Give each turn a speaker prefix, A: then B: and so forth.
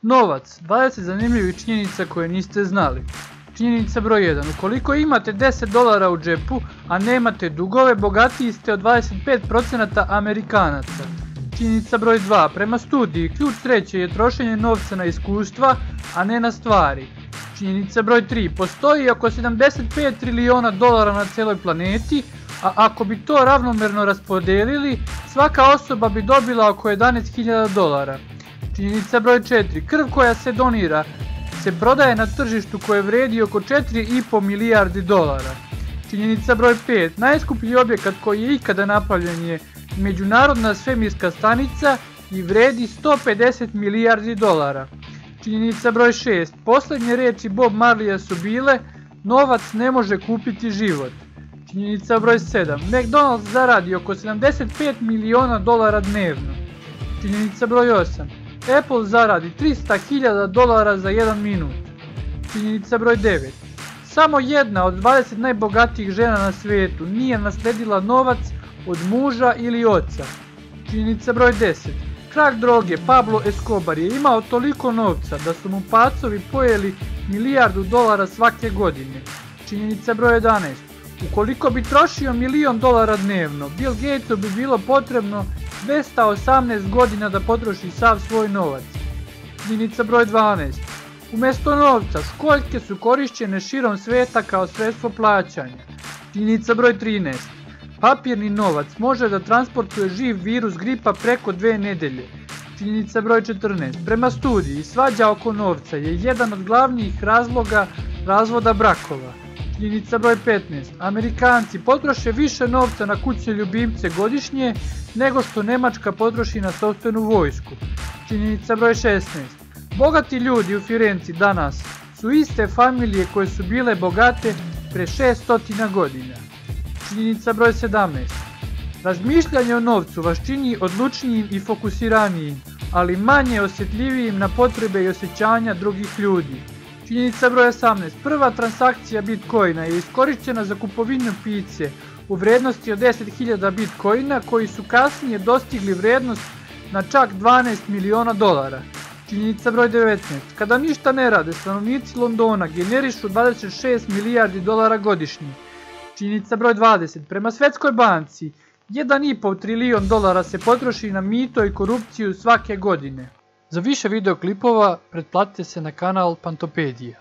A: Novac, 20 zanimljivih činjenica koje niste znali. Činjenica broj 1. Ukoliko imate $10 u džepu, a nemate dugove, bogatiji ste od 25% Amerikanaca. Činjenica broj 2. Prema studiji, ključ sreće je trošenje novca na iskustva, a ne na stvari. Činjenica broj 3. Postoji oko $75 triliona na celoj planeti, a ako bi to ravnomerno raspodelili, svaka osoba bi dobila oko $11.000. Činjenica broj 4. Krv koja se donira se prodaje na tržištu koje vredi oko $4,5 milijardi. Činjenica broj 5. Najskuplji objekat koji je ikada napravljen je Međunarodna svemirska stanica i vredi $150 milijardi. Činjenica broj 6. Poslednje reči Bob Marleya su bile: novac ne može kupiti život. Činjenica broj 7. McDonald's zaradi oko $75 miliona dnevno. Činjenica broj 8. Apple zaradi $300.000 za 1 minut. Činjenica broj 9. Samo jedna od 20 najbogatijih žena na svetu nije nasledila novac od muža ili oca. Činjenica broj 10. Kralj droge Pablo Escobar je imao toliko novca da su mu pacovi pojeli $1 milijardu svake godine. Činjenica broj 11. Ukoliko bi trošio $1 milion dnevno, Bill Gatesu bi bilo potrebno 218 godina da potroši sav svoj novac. Činjenica broj 12. Umesto novca, školjke su korišćene širom sveta kao sredstvo plaćanja. Činjenica broj 13. Papirni novac može da transportuje živ virus gripa preko 2 nedelje. Činjenica broj 14. Prema studiji, svađa oko novca je jedan od glavnih razloga razvoda brakova. Činjenica broj 15. Amerikanci potroše više novca na kućne ljubimce godišnje nego što Nemačka potroši na sopstvenu vojsku. Činjenica broj 16. Bogati ljudi u Firenci danas su iste familije koje su bile bogate pre 600 godina. Činjenica broj 17. Razmišljanje o novcu vas čini odlučnijim i fokusiranijim, ali manje osjetljivijim na potrebe i osjećanja drugih ljudi. Činjenica broj 18. Prva transakcija Bitcoina je iskorišćena za kupovinu pice u vrednosti od 10.000 Bitcoina koji su kasnije dostigli vrednost na čak $12 miliona. Činjenica broj 19. Kada ništa ne rade, stanovnici Londona generišu $26 milijardi godišnje. Činjenica broj 20. Prema Svetskoj banci, $1,5 trilion se potroši na mito i korupciju svake godine. Za više videoklipova pretplatite se na kanal Pantopedija.